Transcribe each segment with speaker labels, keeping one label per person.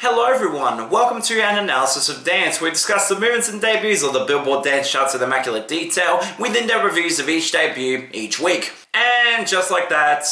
Speaker 1: Hello everyone, welcome to an analysis of dance. We discuss the movements and debuts of the Billboard dance charts with immaculate detail, with in-depth reviews of each debut each week. And just like that,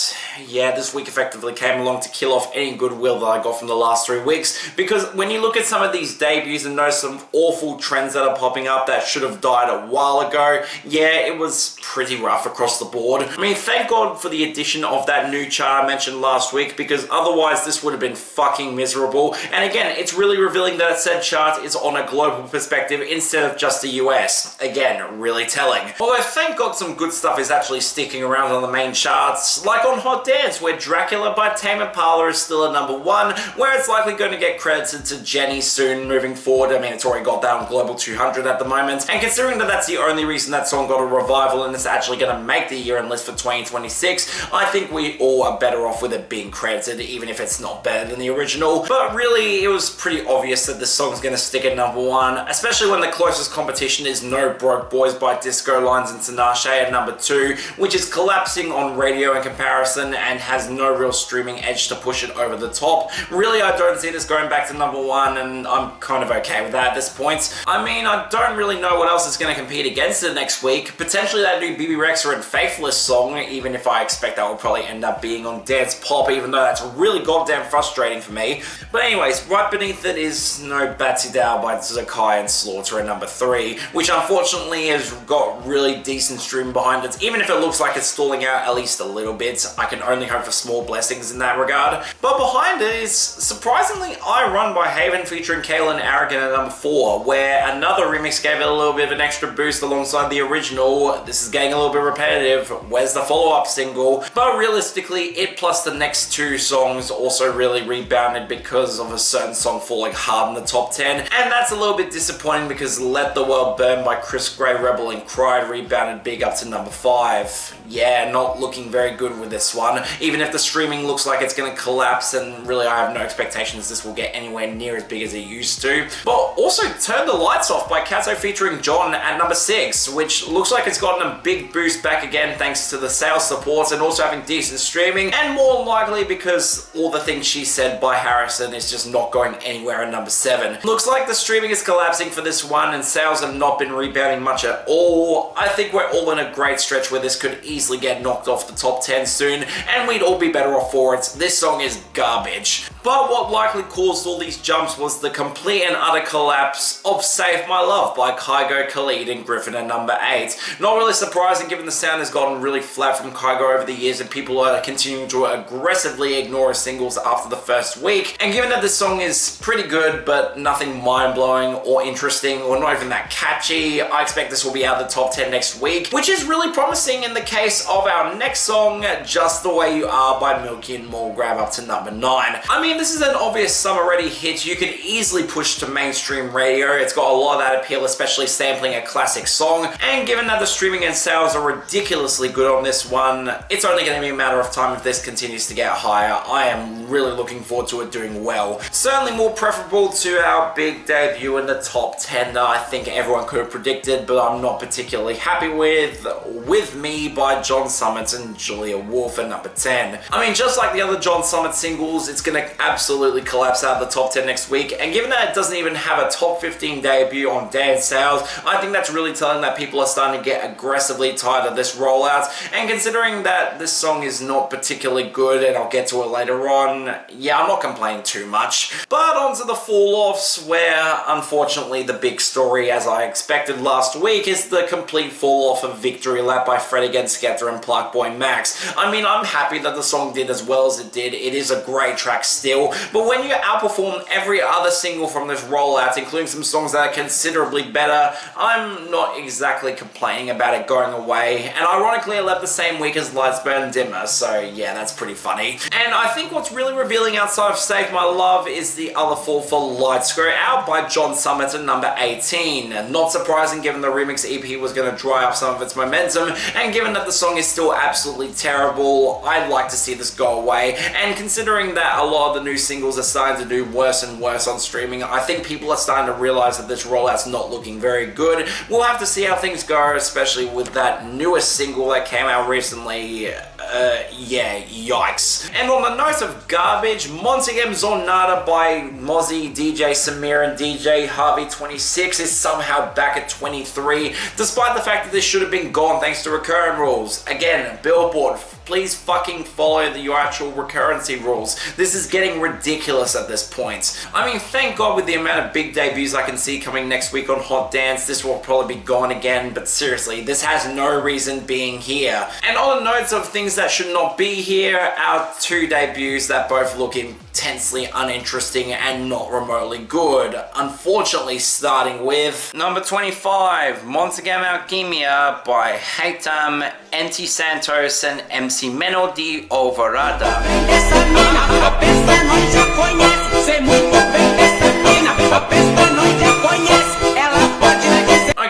Speaker 1: yeah, this week effectively came along to kill off any goodwill that I got from the last 3 weeks, because when you look at some of these debuts and notice some awful trends that are popping up that should have died a while ago, yeah, it was pretty rough across the board. I mean, thank God for the addition of that new chart I mentioned last week, because otherwise this would have been fucking miserable. And again, it's really revealing that said chart is on a global perspective instead of just the US. Again, really telling. Although thank God some good stuff is actually sticking around on the main charts, like on Hot Dance, where Dracula by Tame Impala is still at #1, where it's likely going to get credited to Jenny soon moving forward. I mean, it's already got that on Global 200 at the moment, and considering that that's the only reason that song got a revival and it's actually going to make the year-end list for 2026, I think we all are better off with it being credited, even if it's not better than the original. But really, it was pretty obvious that this song's going to stick at #1, especially when the closest competition is No Broke Boys by Disco Lines and Tinashe at #2, which is collapsing on radio in comparison and has no real streaming edge to push it over the top. Really, I don't see this going back to #1, and I'm kind of okay with that at this point. I mean, I don't really know what else is going to compete against it next week. Potentially that new BB Rexha and Theophilus song, even if I expect that will probably end up being on Dance Pop, even though that's really goddamn frustrating for me. But anyways, right beneath it is No Batsy Dow by Zakai and Slaughter at #3, which unfortunately has got really decent stream behind it, even if it looks like it's stalling out at least a little bit. I can only hope for small blessings in that regard. But behind it is surprisingly I Run by Haven featuring Kaylin Arrogant at #4, where another remix gave it a little bit of an extra boost alongside the original. This is getting a little bit repetitive. Where's the follow-up single? But realistically, it plus the next 2 songs also really rebounded because of a certain song falling hard in the top 10, and that's a little bit disappointing because Let the World Burn by Chris Gray, Rebel and Cried rebounded big up to #5. Yeah, not looking very good with this one, even if the streaming looks like it's going to collapse, and really I have no expectations this will get anywhere near as big as it used to. But also Turn the Lights Off by Kato featuring John at #6, which looks like it's gotten a big boost back again thanks to the sales support and also having decent streaming, and more likely because All the Things She Said by Harrison is just not going anywhere at #7. Looks like the streaming is collapsing for this one and sales have not been rebounding much at all. I think we're all in a great stretch where this could easily get knocked off the top 10 soon, and we'd all be better off for it. This song is garbage. But what likely caused all these jumps was the complete and utter collapse of Save My Love by Kygo, Khalid and Griffin at #8. Not really surprising given the sound has gotten really flat from Kygo over the years and people are continuing to aggressively ignore his singles after the first week. And given that this song is pretty good but nothing mind-blowing or interesting or not even that catchy, I expect this will be out of the top 10 next week, which is really promising in the case of our next song, Just the Way You Are by Milky and Mulgrave up to #9. I mean, this is an obvious summer-ready hit you could easily push to mainstream radio. It's got a lot of that appeal, especially sampling a classic song, and given that the streaming and sales are ridiculously good on this one, it's only going to be a matter of time if this continues to get higher. I am really looking forward to it doing well. Certainly more preferable to our big debut in the top 10 that I think everyone could have predicted, but I'm not particularly happy with Me by John Summit and Julia Wolf at #10. I mean, just like the other John Summit singles, it's going to absolutely collapse out of the top 10 next week, and given that it doesn't even have a top 15 debut on dance sales, I think that's really telling that people are starting to get aggressively tired of this rollout, and considering that this song is not particularly good, and I'll get to it later on, yeah, I'm not complaining too much. But onto the fall-offs, where unfortunately the big story, as I expected last week, is the complete fall-off of Victory Lap by Fred Against Skepta and Pluck Boy Max. I mean, I'm happy that the song did as well as it did. It is a great track still, but when you outperform every other single from this rollout, including some songs that are considerably better, I'm not exactly complaining about it going away. And ironically, it left the same week as Lights Burn Dimmer, so yeah, that's pretty funny. And I think what's really revealing outside of Save My Love is the other fall for Lights Go Out by John Summit at #18. Not surprising given the remix EP was going to dry up some of its momentum, and given that the song is still absolutely terrible, I'd like to see this go away. And considering that a lot of the new singles are starting to do worse and worse on streaming, I think people are starting to realize that this rollout's not looking very good. We'll have to see how things go, especially with that newest single that came out recently, yeah, yikes. And on the note of garbage, Montagem Zornada by Mozzie, DJ Samir and DJ Harvey26 is somehow back at 23, despite the fact that this should have been gone thanks to recurrent rules. Again, Billboard, please fucking follow your actual recurrency rules. This is getting ridiculous at this point. I mean, thank God with the amount of big debuts I can see coming next week on Hot Dance, this will probably be gone again, but seriously, this has no reason being here. And on the notes of things that should not be here, our two debuts that both look intensely uninteresting and not remotely good. Unfortunately, starting with number 25, Montagem Alquimia by Layton, NT Santos and MC Menor Do Alvorada.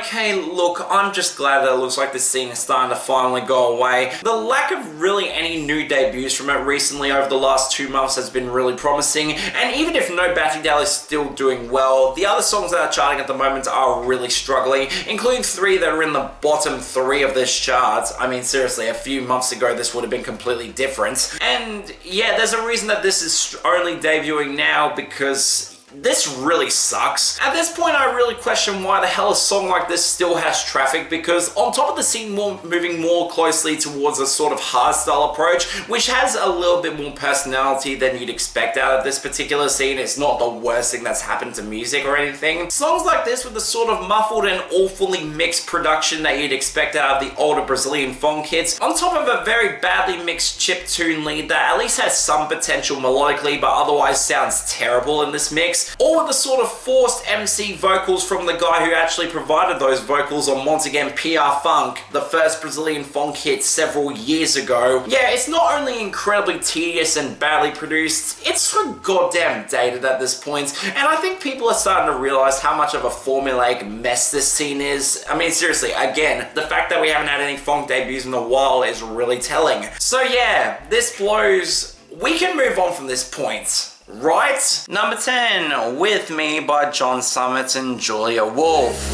Speaker 1: Okay, look, I'm just glad that it looks like this scene is starting to finally go away. The lack of really any new debuts from it recently over the last 2 months has been really promising, and even if No Battingdale is still doing well, the other songs that are charting at the moment are really struggling, including 3 that are in the bottom 3 of this chart. I mean, seriously, a few months ago this would have been completely different. And yeah, there's a reason that this is only debuting now, because this really sucks. At this point, I really question why the hell a song like this still has traffic, because on top of the scene moving more closely towards a sort of hardstyle approach, which has a little bit more personality than you'd expect out of this particular scene. It's not the worst thing that's happened to music or anything. Songs like this with the sort of muffled and awfully mixed production that you'd expect out of the older Brazilian funk hits, on top of a very badly mixed chiptune lead that at least has some potential melodically but otherwise sounds terrible in this mix, or with the sort of forced MC vocals from the guy who actually provided those vocals on Montagem PR Funk, the first Brazilian funk hit several years ago. Yeah, it's not only incredibly tedious and badly produced, it's so goddamn dated at this point, and I think people are starting to realize how much of a formulaic mess this scene is. I mean, seriously, again, the fact that we haven't had any funk debuts in a while is really telling. So yeah, this blows. We can move on from this point, right? Number 10, With Me by John Summit and Julia Wolf.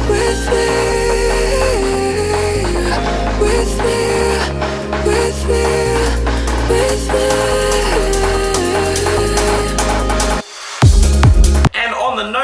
Speaker 1: With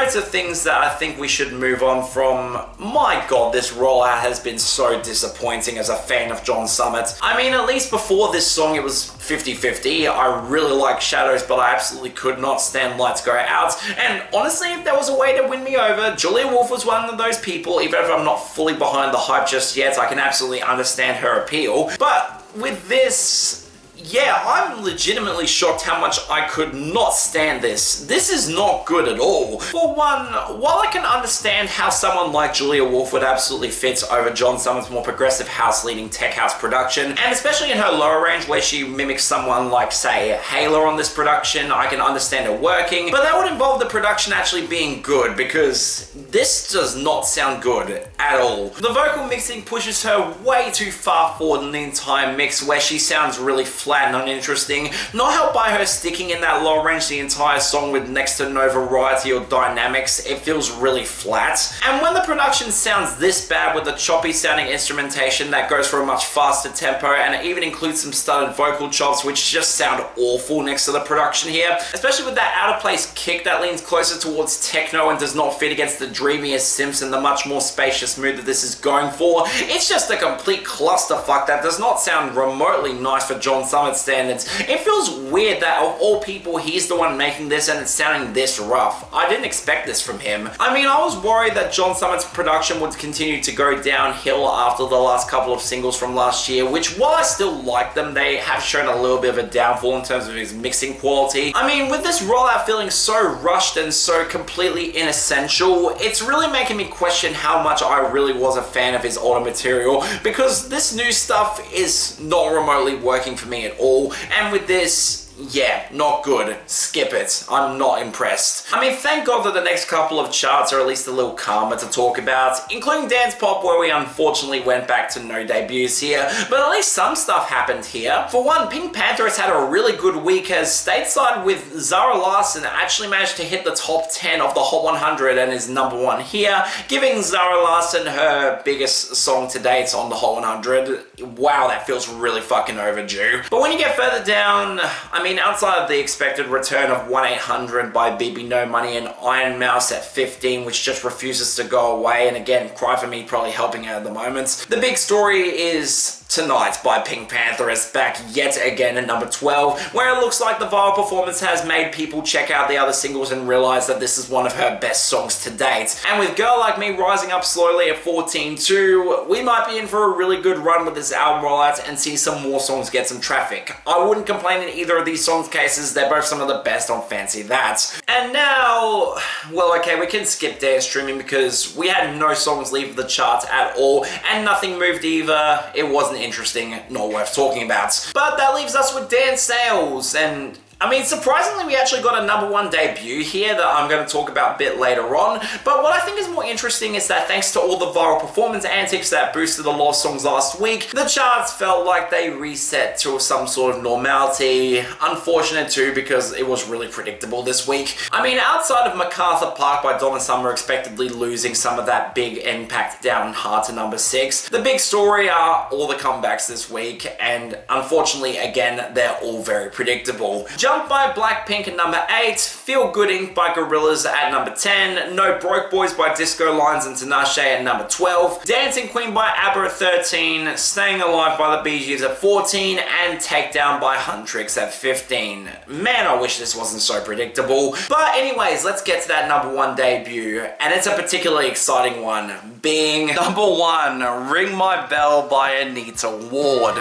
Speaker 1: notes of things that I think we should move on from, my god, this rollout has been so disappointing as a fan of John Summit. I mean, at least before this song it was 50-50. I really like Shadows, but I absolutely could not stand Lights Go Out. And honestly, if there was a way to win me over, Julia Wolf was one of those people. Even if I'm not fully behind the hype just yet, I can absolutely understand her appeal. But with this, yeah, I'm legitimately shocked how much I could not stand this. This is not good at all. For one, while I can understand how someone like Julia Wolf would absolutely fit over John Summit's more progressive house-leading tech house production, and especially in her lower range where she mimics someone like, say, Halo on this production, I can understand it working, but that would involve the production actually being good, because this does not sound good at all. The vocal mixing pushes her way too far forward in the entire mix, where she sounds really flat and uninteresting, not helped by her sticking in that low range the entire song with next to no variety or dynamics. It feels really flat. And when the production sounds this bad with the choppy sounding instrumentation that goes for a much faster tempo, and it even includes some stuttered vocal chops which just sound awful next to the production here, especially with that out of place kick that leans closer towards techno and does not fit against the dreamiest synths and the much more spacious mood that this is going for. It's just a complete clusterfuck that does not sound remotely nice for John Summit standards. It feels weird that of all people he's the one making this and it's sounding this rough. I didn't expect this from him. I mean, I was worried that John Summit's production would continue to go downhill after the last couple of singles from last year, which while I still like them, they have shown a little bit of a downfall in terms of his mixing quality. I mean, with this rollout feeling so rushed and so completely inessential, it's really making me question how much I really was a fan of his older material, because this new stuff is not remotely working for me at all. And with this, yeah, not good. Skip it. I'm not impressed. I mean, thank God that the next couple of charts are at least a little calmer to talk about, including Dance Pop, where we unfortunately went back to no debuts here, but at least some stuff happened here. For one, Pink Panther has had a really good week as stateside with Zara Larsson actually managed to hit the top 10 of the Hot 100 and is #1 here, giving Zara Larsson her biggest song to date on the Hot 100. Wow, that feels really fucking overdue. But when you get further down, I mean, outside of the expected return of 1-800 by BB No Money and Iron Mouse at 15, which just refuses to go away, and again, Cry For Me probably helping out at the moment. The big story is Tonight by Pink Panther is back yet again at #12, where it looks like the viral performance has made people check out the other singles and realize that this is one of her best songs to date. And with Girl Like Me rising up slowly at 14 too, we might be in for a really good run with this album rollout and see some more songs get some traffic. I wouldn't complain in either of these songs cases, they're both some of the best on Fancy That. And now, well okay, we can skip dance streaming because we had no songs leave the charts at all and nothing moved either. It wasn't interesting, not worth talking about. But that leaves us with dance sales, and I mean, surprisingly, we actually got a #1 debut here that I'm going to talk about a bit later on, but what I think is more interesting is that thanks to all the viral performance antics that boosted a lot of songs last week, the charts felt like they reset to some sort of normality. Unfortunate too, because it was really predictable this week. I mean, outside of MacArthur Park by Donna Summer expectedly losing some of that big impact down hard to #6, the big story are all the comebacks this week, and unfortunately, again, they're all very predictable. Jump by Blackpink at #8, Feel Good Inc. by Gorillaz at #10, No Broke Boys by Disco Lines and Tinashe at #12, Dancing Queen by ABBA at 13, Staying Alive by the Bee Gees at 14, and Takedown by Huntrix at 15. Man, I wish this wasn't so predictable. But anyways, let's get to that #1 debut, and it's a particularly exciting one, being #1, Ring My Bell by Anita Ward.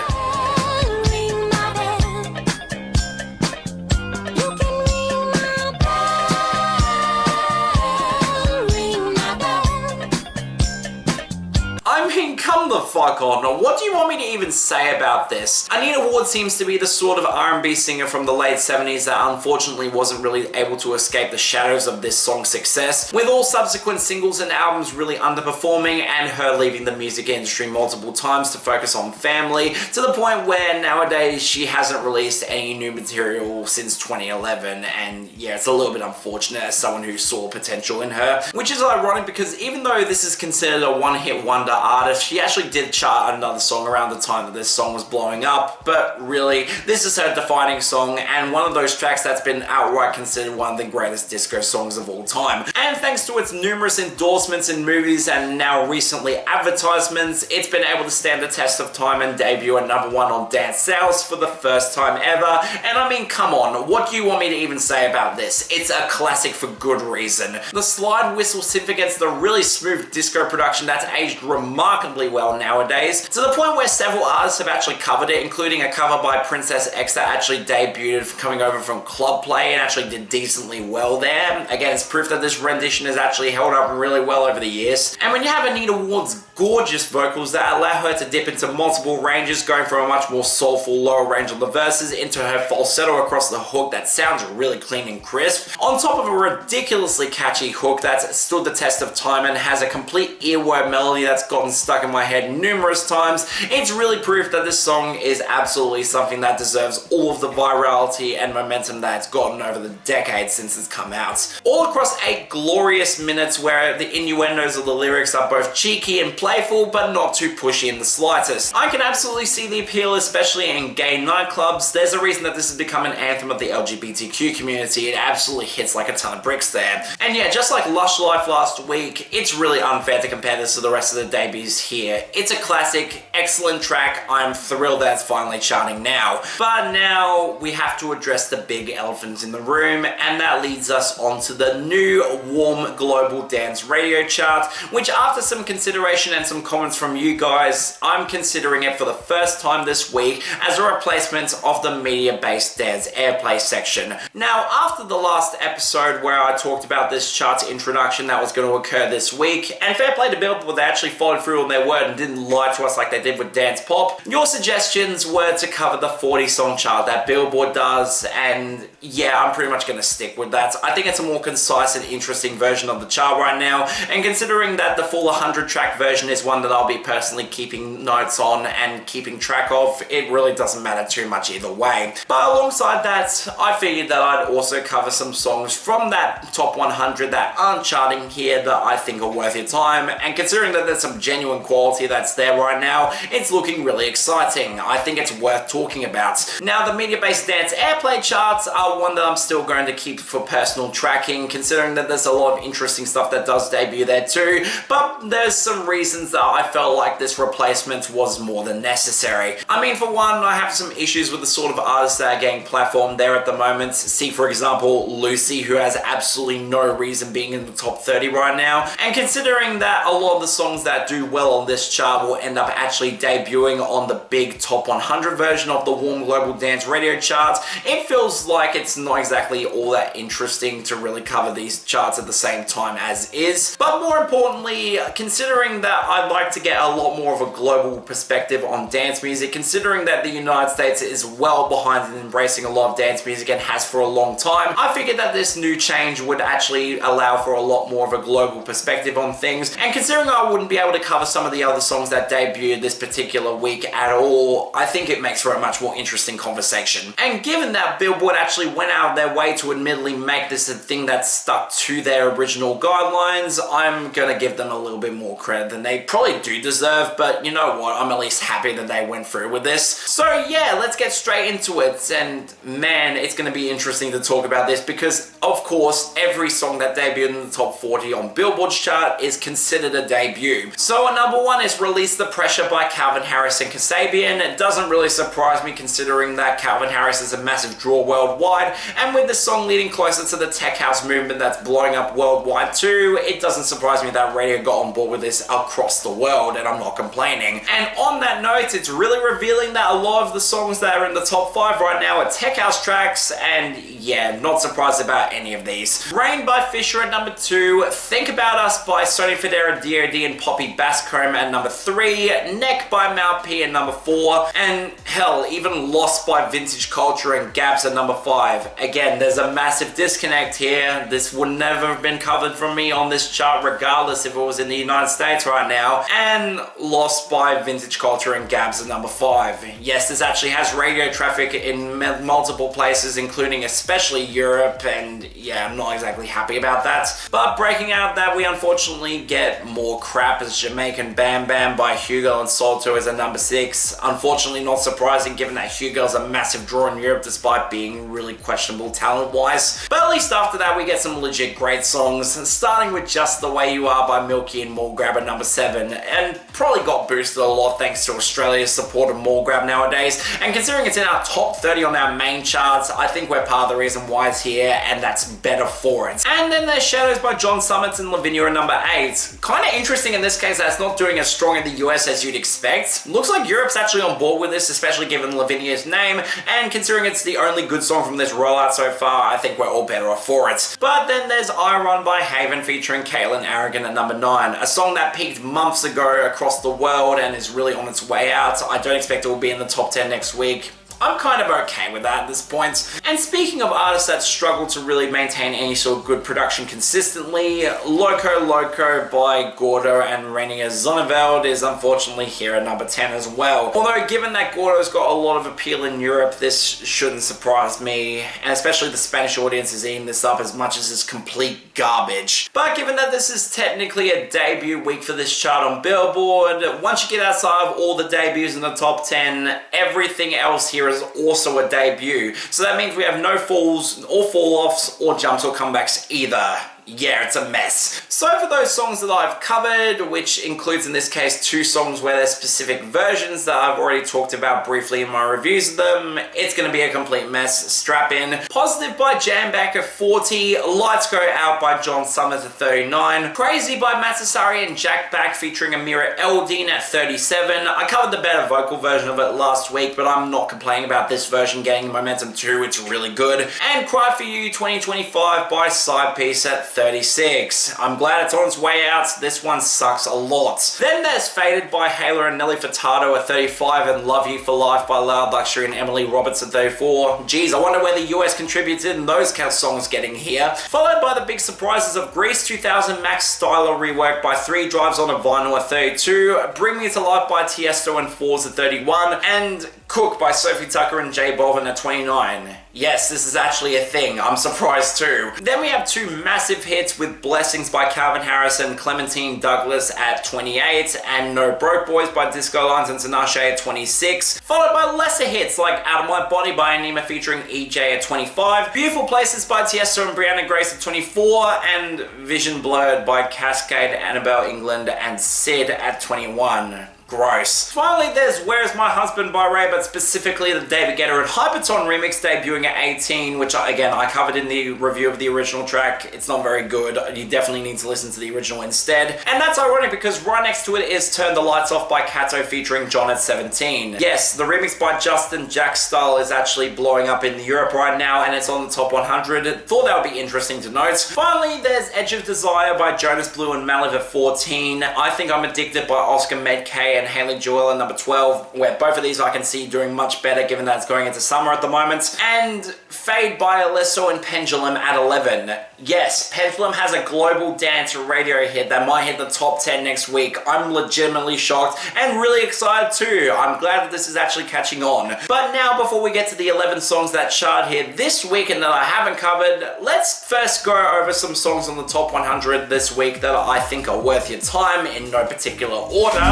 Speaker 1: I mean, come the fuck on. What do you want me to even say about this? Anita Ward seems to be the sort of R&B singer from the late 70s that unfortunately wasn't really able to escape the shadows of this song's success, with all subsequent singles and albums really underperforming and her leaving the music industry multiple times to focus on family, to the point where nowadays she hasn't released any new material since 2011, and yeah, it's a little bit unfortunate as someone who saw potential in her, which is ironic because even though this is considered a one-hit wonder artist, she actually did chart another song around the time that this song was blowing up, but really, this is her defining song and one of those tracks that's been outright considered one of the greatest disco songs of all time. And thanks to its numerous endorsements in movies and now recently advertisements, it's been able to stand the test of time and debut at #1 on dance sales for the first time ever. And I mean, come on, what do you want me to even say about this? It's a classic for good reason. The slide whistle synth against the really smooth disco production that's aged remarkably well nowadays, to the point where several artists have actually covered it, including a cover by Princess X that actually debuted coming over from Club Play and actually did decently well there. Again, it's proof that this rendition has actually held up really well over the years. And when you have Anita Ward's gorgeous vocals that allow her to dip into multiple ranges, going from a much more soulful lower range on the verses into her falsetto across the hook that sounds really clean and crisp, on top of a ridiculously catchy hook that's stood the test of time and has a complete earworm melody that's gotten stuck in my head numerous times, it's really proof that this song is absolutely something that deserves all of the virality and momentum that it's gotten over the decades since it's come out. All across 8 glorious minutes where the innuendos of the lyrics are both cheeky and playful, but not too pushy in the slightest. I can absolutely see the appeal, especially in gay nightclubs. There's a reason that this has become an anthem of the LGBTQ community. It absolutely hits like a ton of bricks there. And yeah, just like Lush Life last week, it's really unfair to compare this to the rest of the debuts here. It's a classic, excellent track. I'm thrilled that it's finally charting now. But now we have to address the big elephant in the room, and that leads us onto the new Warm Global Dance Radio chart, which after some consideration and some comments from you guys, I'm considering it for the first time this week as a replacement of the media-based dance airplay section. Now, after the last episode where I talked about this chart's introduction that was going to occur this week, and fair play to Billboard, they actually followed through on their word and didn't lie to us like they did with Dance Pop. Your suggestions were to cover the 40 song chart that Billboard does, and yeah, I'm pretty much going to stick with that. I think it's a more concise and interesting version of the chart right now, and considering that the full 100 track version is one that I'll be personally keeping notes on and keeping track of, it really doesn't matter too much either way. But alongside that, I figured that I'd also cover some songs from that top 100 that aren't charting here that I think are worth your time, and considering that there's some genuine quality that's there right now, it's looking really exciting. I think it's worth talking about. Now, the media-based dance airplay charts are one that I'm still going to keep for personal tracking, considering that there's a lot of interesting stuff that does debut there too, but there's some reasons that I felt like this replacement was more than necessary. I mean, for one, I have some issues with the sort of artists that are getting platformed there at the moment. See, for example, Lizzy, who has absolutely no reason being in the top 30 right now, and considering that a lot of the songs that do well on this chart will end up actually debuting on the big top 100 version of the Warm Global Dance Radio charts, it feels like it's not exactly all that interesting to really cover these charts at the same time as is. But more importantly, considering that I'd like to get a lot more of a global perspective on dance music, considering that the United States is well behind in embracing a lot of dance music and has for a long time, I figured that this new change would actually allow for a lot more of a global perspective on things. And considering I wouldn't be able to cover some of the other songs that debuted this particular week at all, I think it makes for a much more interesting conversation. And given that Billboard actually went out of their way to admittedly make this a thing that stuck to their original guidelines, I'm gonna give them a little bit more credit than they probably do deserve, but you know what, I'm at least happy that they went through with this. So yeah, let's get straight into it, and man, it's gonna be interesting to talk about this because, of course, every song that debuted in the top 40 on Billboard's chart is considered a debut. So at number 1 is Release the Pressure by Calvin Harris and Kasabian. It doesn't really surprise me considering that Calvin Harris is a massive draw worldwide, and with the song leading closer to the tech house movement that's blowing up worldwide too, it doesn't surprise me that radio got on board with this across the world, and I'm not complaining. And on that note, it's really revealing that a lot of the songs that are in the top 5 right now are tech house tracks, and yeah, not surprised about any of these. Rain by Fisher at number 2, Think About Us by Sony Federa, D.O.D and Poppy Baskcomb at number 3, Neck by Mal P at number 4, and hell, even Lost by Vintage Culture and Gabs at number 5. Again, there's a massive disconnect here. This would never have been covered from me on this chart regardless if it was in the United States right now. And Lost by Vintage Culture and Gabs at number 5. Yes, this actually has radio traffic in multiple places, including especially Europe, and yeah, I'm not exactly happy about that. But breaking out that, we unfortunately get more crap as Jamaican Bam Bam by HUGEL and Salto is at number 6. Unfortunately, not surprising given that HUGEL's a massive draw in Europe despite being really questionable talent-wise. But at least after that, we get some legit great songs, starting with Just the Way You Are by Milky and Mall Grab at number 7, and probably got boosted a lot thanks to Australia's support of Mall Grab nowadays. And considering it's in our top 30 on our main charts, I think we're part of the reason why it's here, and that's better for it. And then there's Shadows by John Summits and Lavinia at number 8. Kind of interesting in this case that it's not doing as strong in the US as you'd expect. Looks like Europe's actually on board with this, especially given Lavinia's name, and considering it's the only good song from this rollout so far, I think we're all better off for it. But then there's I Run by Haven featuring Caitlin Arrogant at number 9, a song that peaked months ago across the world and is really on its way out. I don't expect it will be in the top 10 next week. I'm kind of okay with that at this point. And speaking of artists that struggle to really maintain any sort of good production consistently, Loco Loco by Gordo and Renier Zonneveld is unfortunately here at number 10 as well. Although given that Gordo's got a lot of appeal in Europe, this shouldn't surprise me, and especially the Spanish audience is eating this up as much as it's complete garbage. But given that this is technically a debut week for this chart on Billboard, once you get outside of all the debuts in the top 10, everything else here is also a debut. So that means we have no falls or fall-offs or jumps or comebacks either. Yeah, it's a mess. So for those songs that I've covered, which includes in this case 2 songs where there's specific versions that I've already talked about briefly in my reviews of them, it's going to be a complete mess. Strap in. Positive by Jamback at 40, Lights Go Out by John Summers at 39, Crazy by Matasari and Jack Back featuring Amira Eldin at 37. I covered the better vocal version of it last week, but I'm not complaining about this version getting momentum too, it's really good. And Cry For You 2025 by Side Piece at 30. 36. I'm glad it's on its way out. This one sucks a lot. Then there's Faded by Hayla and Nelly Furtado at 35 and Love You for Life by Loud Luxury and Emily Roberts at 34. Geez, I wonder where the US contributed in those songs getting here. Followed by the big surprises of Grease 2000 Max Styler reworked by 3 Drives on a Vinyl at 32, Bring Me to Life by Tiesto and Fours at 31, and Cook by Sophie Tucker and J Balvin at 29. Yes, this is actually a thing. I'm surprised too. Then we have 2 massive hits with Blessings by Calvin Harris and Clementine Douglas at 28, and No Broke Boys by Disco Lines and Tinashe at 26, followed by lesser hits like Out of My Body by Anima featuring EJ at 25, Beautiful Places by Tiesto and Brianna Grace at 24, and Vision Blurred by Cascade, Annabelle England and Sid at 21. Gross. Finally, there's Where's My Husband by Ray, but specifically the David Guetta and Hyperton remix debuting at 18, which again, I covered in the review of the original track. It's not very good. You definitely need to listen to the original instead. And that's ironic because right next to it is Turn the Lights Off by Kato featuring John at 17. Yes, the remix by Justin Jack Style is actually blowing up in Europe right now and it's on the top 100. Thought that would be interesting to note. Finally, there's Edge of Desire by Jonas Blue and Maliv at 14. I Think I'm Addicted by Oscar Medkay and Haley Joel at number 12, where both of these I can see doing much better given that it's going into summer at the moment. And Fade by Alesso and Pendulum at 11. Yes, Pendulum has a global dance radio hit that might hit the top 10 next week. I'm legitimately shocked and really excited too. I'm glad that this is actually catching on. But now, before we get to the 11 songs that chart here this week and that I haven't covered, let's first go over some songs on the top 100 this week that I think are worth your time in no particular order.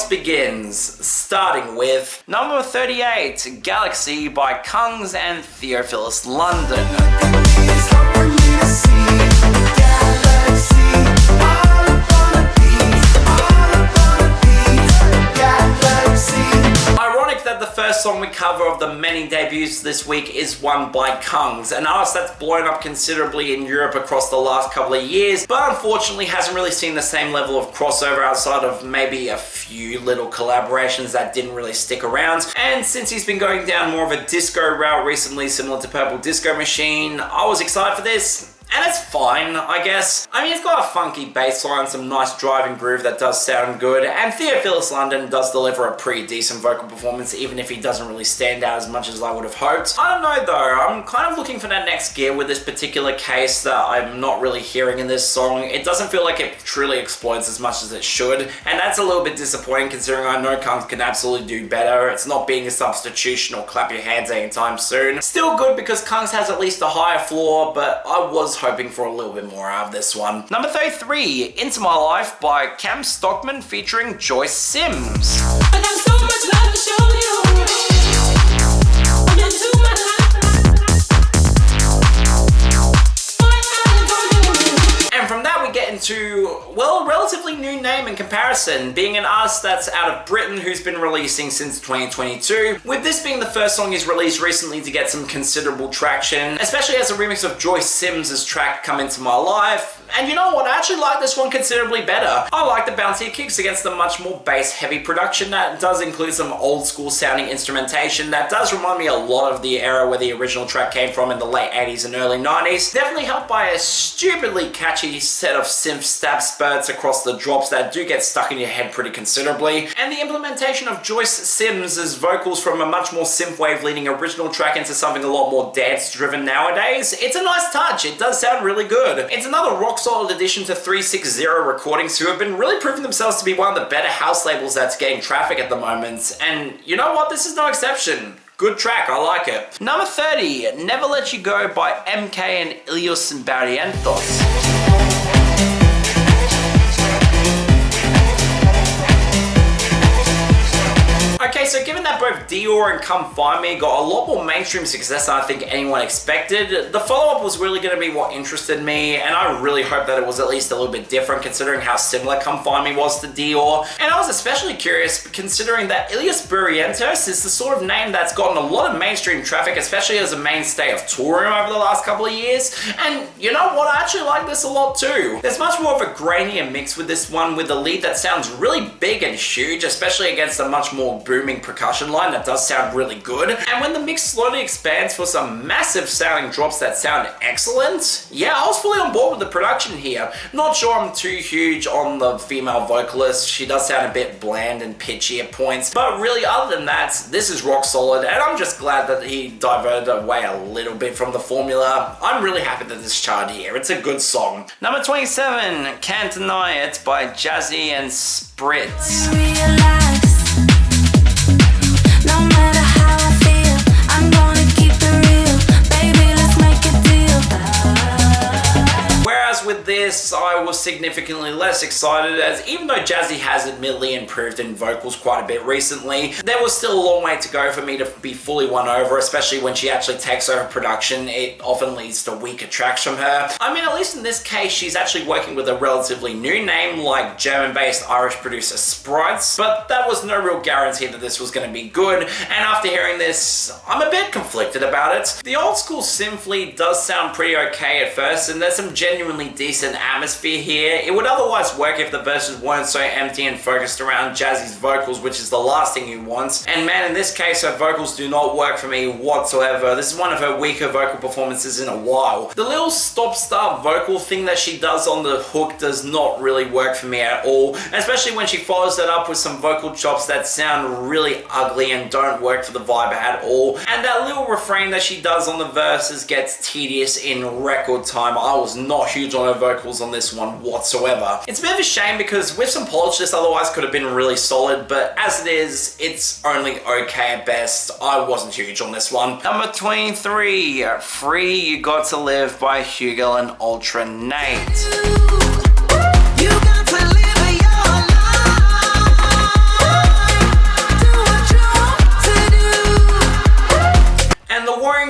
Speaker 1: Begins, starting with number 38, Galaxy by Kungs and Theophilus London. Ironic that the first song we cover of the many debuts this week is one by Kungs, an artist that's blown up considerably in Europe across the last couple of years, but unfortunately hasn't really seen the same level of crossover outside of maybe a few little collaborations that didn't really stick around. And since he's been going down more of a disco route recently, similar to Purple Disco Machine, I was excited for this. And it's fine, I guess. I mean, it's got a funky bass line, some nice driving groove that does sound good, and Theophilus London does deliver a pretty decent vocal performance, even if he doesn't really stand out as much as I would have hoped. I don't know though, I'm kind of looking for that next gear with this particular case that I'm not really hearing in this song. It doesn't feel like it truly explodes as much as it should, and that's a little bit disappointing considering I know Kungs can absolutely do better. It's not being a substitution or clap your hands anytime soon. Still good because Kungs has at least a higher floor, but I was hoping for a little bit more out of this one. Number 33, Into My Life by Cam Stockman featuring Joyce Sims.
Speaker 2: I got so much love to show you. I'm into my life.
Speaker 1: And from that we get into, well, a relatively new name in comparison, being an artist that's out of Britain who's been releasing since 2022, with this being the first song he's released recently to get some considerable traction, especially as a remix of Joyce Sims' track Come Into My Life And you know what, I actually like this one considerably better. I like the bouncier kicks against the much more bass heavy production that does include some old school sounding instrumentation that does remind me a lot of the era where the original track came from in the late 80s and early 90s. Definitely helped by a stupidly catchy set of synth stab spurts across the drops that do get stuck in your head pretty considerably. And the implementation of Joyce Simms' vocals from a much more synthwave leading original track into something a lot more dance driven nowadays. It's a nice touch, it does sound really good. It's another rock solid addition to 360 Recordings, who have been really proving themselves to be one of the better house labels that's getting traffic at the moment. And you know what, this is no exception. Good track, I like it. Number 30, Never Let You Go by MK and Illyus and Barrientos. Okay, so given that both Dior and Come Find Me got a lot more mainstream success than I think anyone expected, the follow-up was really going to be what interested me, and I really hope that it was at least a little bit different considering how similar Come Find Me was to Dior. And I was especially curious considering that Illyus Barrientos is the sort of name that's gotten a lot of mainstream traffic, especially as a mainstay of touring over the last couple of years. And you know what, I actually like this a lot too. There's much more of a grainier mix with this one, with a lead that sounds really big and huge, especially against a much more booming percussion line that does sound really good. And when the mix slowly expands for some massive sounding drops that sound excellent, yeah, I was fully on board with the production here. Not sure I'm too huge on the female vocalist. She does sound a bit bland and pitchy at points, but really other than that, this is rock solid, and I'm just glad that he diverted away a little bit from the formula. I'm really happy that this charted here. It's a good song. Number 27, Can't Deny It by Jazzy and Spriitzz.
Speaker 2: No matter how I feel, I'm gonna keep it real. Baby, let's make a deal.
Speaker 1: Whereas with this, I was significantly less excited, as even though Jazzy has admittedly improved in vocals quite a bit recently, there was still a long way to go for me to be fully won over, especially when she actually takes over production. It often leads to weaker tracks from her. I mean, at least in this case, she's actually working with a relatively new name like German-based Irish producer Spriitzz, but that was no real guarantee that this was going to be good, and after hearing this, I'm a bit conflicted about it. The old school synth lead does sound pretty okay at first, and there's some genuinely decent atmosphere here. It would otherwise work if the verses weren't so empty and focused around Jazzy's vocals, which is the last thing you want. And man, in this case, her vocals do not work for me whatsoever. This is one of her weaker vocal performances in a while. The little stop-start vocal thing that she does on the hook does not really work for me at all, especially when she follows that up with some vocal chops that sound really ugly and don't work for the vibe at all. And that little refrain that she does on the verses gets tedious in record time. I was not huge on her vocals on this one whatsoever. It's a bit of a shame because with some polish this otherwise could have been really solid, but as it is, it's only okay at best. I wasn't huge on this one. Number 23, Free You Got to Live by HUGEL and Ultra Nate.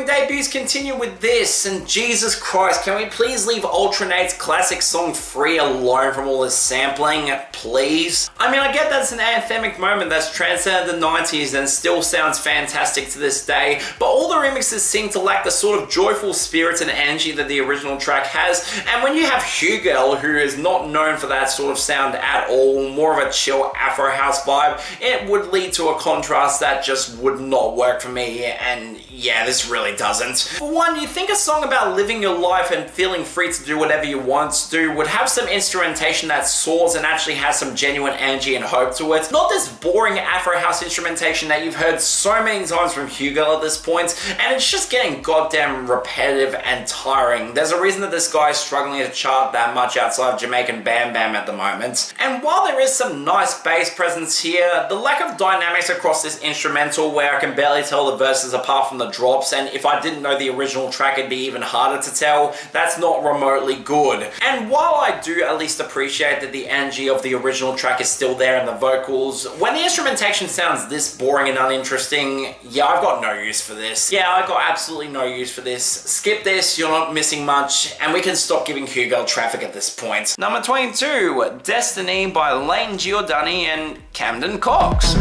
Speaker 1: Debuts continue with this, and Jesus Christ, can we please leave Ultra Nate's classic song Free alone from all this sampling, please? I mean, I get that's an anthemic moment that's transcended the 90s and still sounds fantastic to this day, but all the remixes seem to lack the sort of joyful spirit and energy that the original track has, and when you have HUGEL, who is not known for that sort of sound at all, more of a chill Afro house vibe, it would lead to a contrast that just would not work for me, and yeah, this really doesn't. For one, you think a song about living your life and feeling free to do whatever you want to do would have some instrumentation that soars and actually has some genuine energy and hope to it. Not this boring Afro house instrumentation that you've heard so many times from HUGEL at this point, and it's just getting goddamn repetitive and tiring. There's a reason that this guy is struggling to chart that much outside of Jamaican Bam Bam at the moment. And while there is some nice bass presence here, the lack of dynamics across this instrumental where I can barely tell the verses apart from the drops, and if I didn't know the original track it'd be even harder to tell, that's not remotely good. And while I do at least appreciate that the energy of the original track is still there in the vocals, when the instrumentation sounds this boring and uninteresting, yeah, I've got no use for this. Yeah, I've got absolutely no use for this. Skip this, you're not missing much, and we can stop giving HUGEL traffic at this point. Number 22, Destiny by Layton, Giordani and Camden Cox.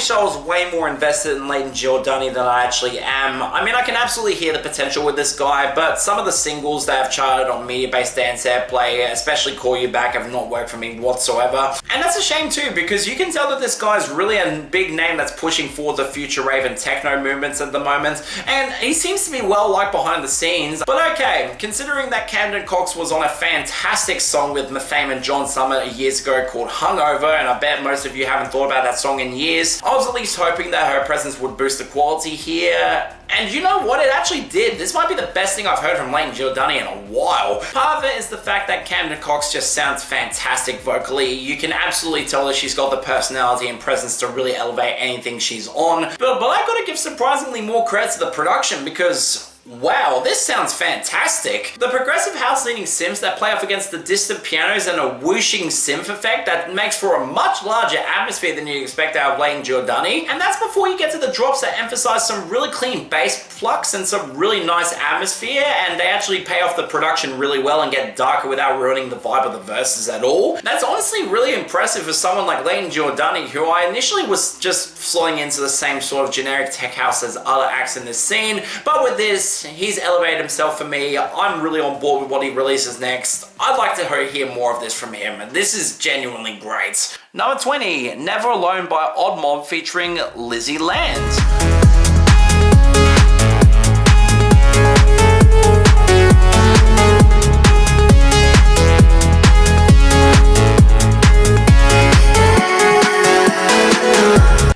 Speaker 1: wish I was way more invested in Layton Giordani than I actually am. I mean, I can absolutely hear the potential with this guy, but some of the singles that have charted on media-based dance airplay, especially Call You Back, have not worked for me whatsoever. And that's a shame too, because you can tell that this guy is really a big name that's pushing forward the future rave and techno movements at the moment, and he seems to be well liked behind the scenes. But okay, considering that Camden Cox was on a fantastic song with Methame and John Summer years ago called Hungover, and I bet most of you haven't thought about that song in years, I was at least hoping that her presence would boost the quality here. And you know what? It actually did. This might be the best thing I've heard from Layton Giordani in a while. Part of it is the fact that Camden Cox just sounds fantastic vocally. You can absolutely tell that she's got the personality and presence to really elevate anything she's on. But I gotta give surprisingly more credit to the production, because wow, this sounds fantastic. The progressive house leading synths that play off against the distant pianos and a whooshing synth effect that makes for a much larger atmosphere than you'd expect out of Layton Giordani. And that's before you get to the drops that emphasize some really clean bass flux and some really nice atmosphere, and they actually pay off the production really well and get darker without ruining the vibe of the verses at all. That's honestly really impressive for someone like Layton Giordani, who I initially was just slotting into the same sort of generic tech house as other acts in this scene, but with this, he's elevated himself for me. I'm really on board with what he releases next. I'd like to hear more of this from him. This is genuinely great. Number 20, Never Alone by Odd Mob featuring Lizzy Land.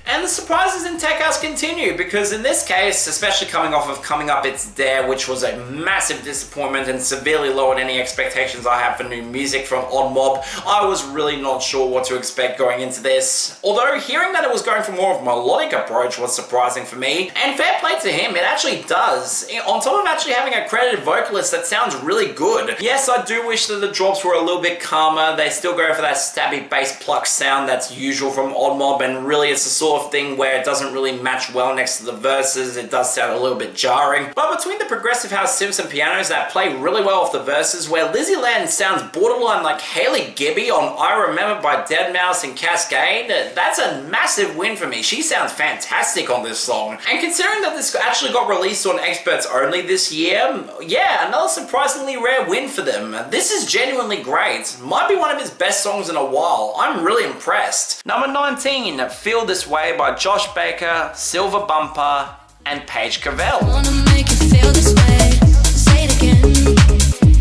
Speaker 1: And the surprises in Tech House continue, because in this case, especially coming off of Coming Up It's There, which was a massive disappointment and severely lowered any expectations I had for new music from Odd Mob, I was really not sure what to expect going into this. Although hearing that it was going for more of a melodic approach was surprising for me, and fair play to him, it actually does. On top of actually having a credited vocalist that sounds really good. Yes, I do wish that the drops were a little bit calmer. They still go for that stabby bass pluck sound that's usual from Odd Mob, and really it's the sort of thing where it doesn't really match well next to the verses. It does sound a little bit jarring. But between the progressive house synths and pianos that play really well off the verses, where Lizzy Land sounds borderline like Hailey Gibby on I Remember by Deadmau5 and Cascade, that's a massive win for me. She sounds fantastic on this song. And considering that this actually got released on Experts Only this year, yeah, another surprisingly rare win for them. This is genuinely great. Might be one of his best songs in a while. I'm really impressed. Number 19, Feel This Way by Josh Baker, Silva, Bumpa, and Paige Cavell.
Speaker 2: Wanna make you feel this way. Say it again.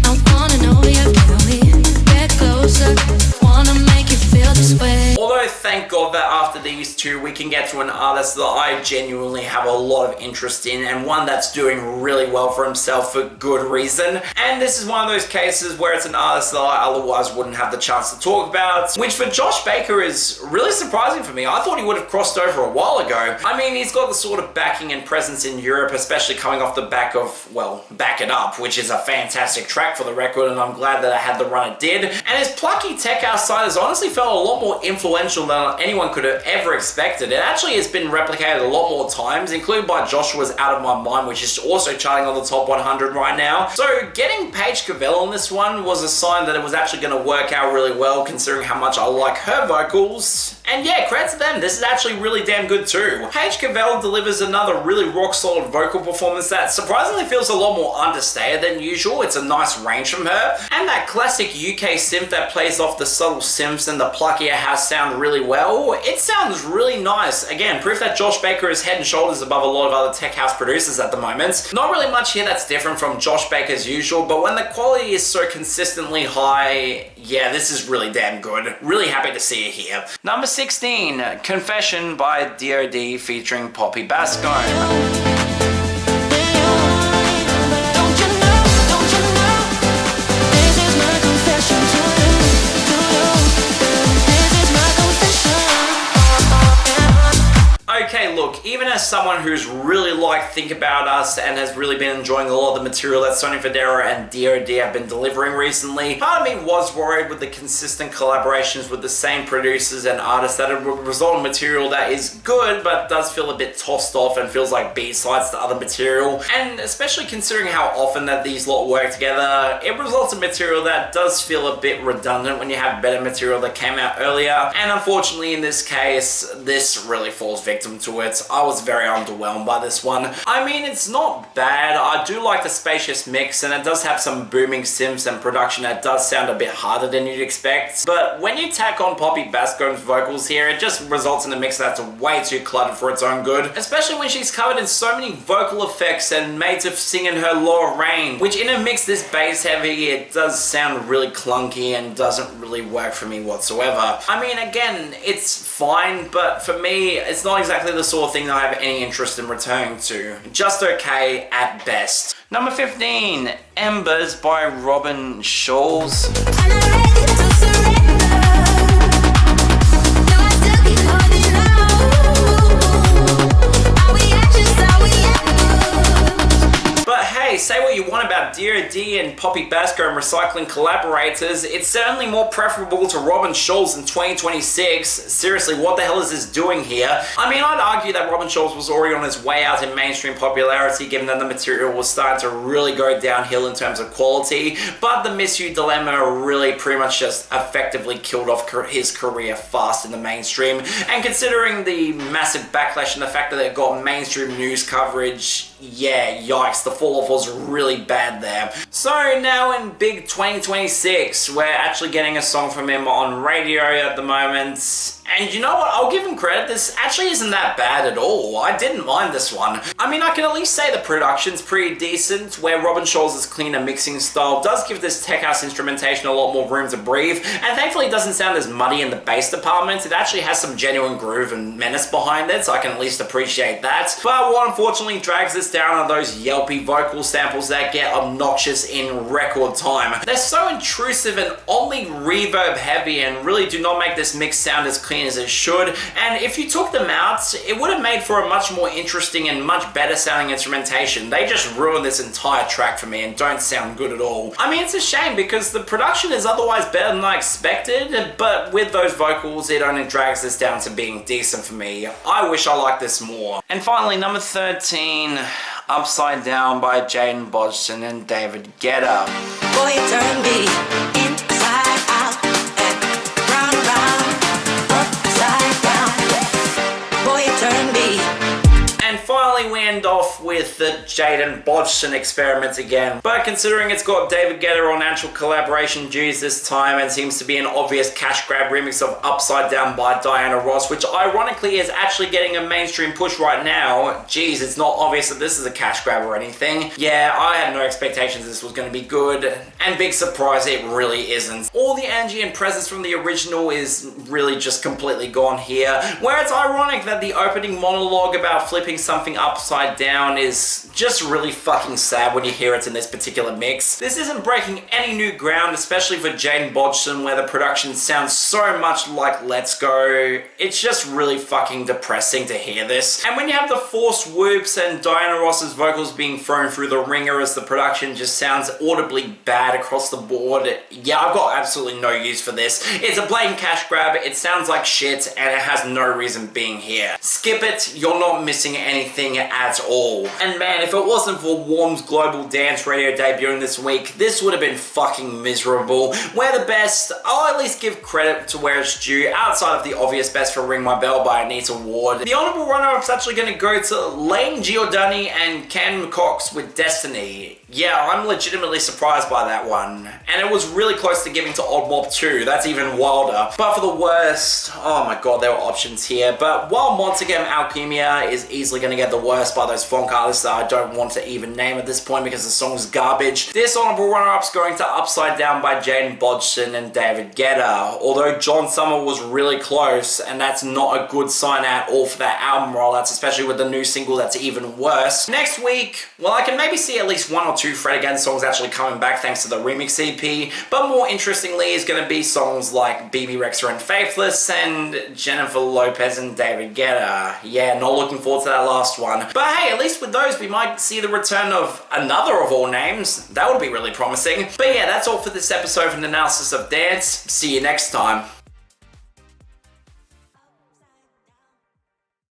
Speaker 2: I wanna know you. Can we get closer? Wanna make you feel this way.
Speaker 1: Although thank God that after these two we can get to an artist that I genuinely have a lot of interest in, and one that's doing really well for himself for good reason. And this is one of those cases where it's an artist that I otherwise wouldn't have the chance to talk about, which for Josh Baker is really surprising for me. I thought he would have crossed over a while ago. I mean, he's got the sort of backing and presence in Europe, especially coming off the back of, well, Back It Up, which is a fantastic track for the record, and I'm glad that it had the run it did. And his plucky tech house side has honestly felt a lot more influential than anyone could have ever expected. It actually has been replicated a lot more times, including by Joshua's Out of My Mind, which is also charting on the top 100 right now. So getting Paige Cavell on this one was a sign that it was actually going to work out really well, considering how much I like her vocals. And yeah, credit to them, this is actually really damn good too. Paige Cavell delivers another really rock solid vocal performance that surprisingly feels a lot more understated than usual. It's a nice range from her. And that classic UK synth that plays off the subtle synths and the pluckier house sound really well. It sounds really nice. Again, proof that Josh Baker is head and shoulders above a lot of other tech house producers at the moment. Not really much here that's different from Josh Baker's usual, but when the quality is so consistently high, yeah, this is really damn good. Really happy to see it here. Number 16, Confession by D.O.D featuring Poppy Baskcomb. Okay, look, even as someone who's really liked Think About Us and has really been enjoying a lot of the material that Sonny Fodera and D.O.D have been delivering recently, part of me was worried with the consistent collaborations with the same producers and artists that have result in material that is good, but does feel a bit tossed off and feels like B-sides to other material. And especially considering how often that these lot work together, it results in material that does feel a bit redundant when you have better material that came out earlier. And unfortunately in this case, this really falls victim to it. I was very underwhelmed by this one. I mean, it's not bad. I do like the spacious mix, and it does have some booming synths and production that does sound a bit harder than you'd expect. But when you tack on Poppy Baskcomb's vocals here, it just results in a mix that's way too cluttered for its own good. Especially when she's covered in so many vocal effects and made to sing in her lower range, which in a mix this bass heavy, it does sound really clunky and doesn't really work for me whatsoever. I mean, again, it's fine, but for me, it's not exactly the sort of thing that I have any interest in returning to. Just okay at best. Number 15, Embers by Robin Schulz. But hey, say what you want about D.O.D and Poppy Baskcomb recycling collaborators, it's certainly more preferable to Robin Schulz in 2026. Seriously, what the hell is this doing here? I mean, I'd argue that Robin Schulz was already on his way out in mainstream popularity, given that the material was starting to really go downhill in terms of quality, but the Miss You dilemma really pretty much just effectively killed off his career fast in the mainstream. And considering the massive backlash and the fact that it got mainstream news coverage, yeah, yikes, the fall off was really bad there. So now in big 2026, we're actually getting a song from him on radio at the moment. And you know what, I'll give him credit, this actually isn't that bad at all. I didn't mind this one. I mean, I can at least say the production's pretty decent, where Robin Schulz's cleaner mixing style does give this tech house instrumentation a lot more room to breathe, and thankfully it doesn't sound as muddy in the bass department. It actually has some genuine groove and menace behind it, so I can at least appreciate that. But what unfortunately drags this down are those yelpy vocal samples that get obnoxious in record time. They're so intrusive and oddly reverb heavy and really do not make this mix sound as clean as it should, and if you took them out, it would have made for a much more interesting and much better sounding instrumentation. They just ruined this entire track for me and don't sound good at all. I mean, it's a shame because the production is otherwise better than I expected, but with those vocals, it only drags this down to being decent for me. I wish I liked this more. And finally, number 13, Upside Down by Jaden Bodgson and David Guetta.
Speaker 2: Boy, you turn me inside out and round and round, upside down. Boy, you turn me.
Speaker 1: And finally we end off with the Jaden Bodgson experiment again. But considering it's got David Guetta on actual collaboration duties this time and seems to be an obvious cash grab remix of Upside Down by Diana Ross, which ironically is actually getting a mainstream push right now. Geez, it's not obvious that this is a cash grab or anything. Yeah, I had no expectations this was going to be good, and big surprise, it really isn't. All the energy and presence from the original is really just completely gone here, where it's ironic that the opening monologue about flipping something upside down is just really fucking sad when you hear it in this particular mix. This isn't breaking any new ground, especially for Jaden Bodgson, where the production sounds so much like Let's Go. It's just really fucking depressing to hear this. And when you have the forced whoops and Diana Ross's vocals being thrown through the ringer as the production just sounds audibly bad across the board, yeah, I've got absolutely no use for this. It's a blatant cash grab, it sounds like shit, and it has no reason being here. Skip it, you're not missing anything at all. And man, if it wasn't for Warm's Global Dance Radio debuting this week, this would have been fucking miserable. Where the best, I'll at least give credit to where it's due, outside of the obvious best for Ring My Bell by Anita Ward. The honourable runner-up's actually going to go to Layton, Giordani and Camden Cox with Destiny. Yeah, I'm legitimately surprised by that one. And it was really close to giving to Odd Mob too, that's even wilder. But for the worst, oh my god, there were options here. But while Montagem Alquimia is easily going to get the worst by those funk artists that I don't don't want to even name at this point because the song's garbage. This honourable runner-up's going to Upside Down by Jaden Bodgson and David Guetta, although John Summer was really close, and that's not a good sign at all for that album rollouts, especially with the new single that's even worse. Next week, well, I can maybe see at least one or two Fred Again songs actually coming back thanks to the remix EP, but more interestingly is going to be songs like BB Rexha and Faithless and Jennifer Lopez and David Guetta. Yeah, not looking forward to that last one. But hey, at least with those, we might see the return of another of all names. That would be really promising. But yeah, that's all for this episode of an analysis of dance. See you next time.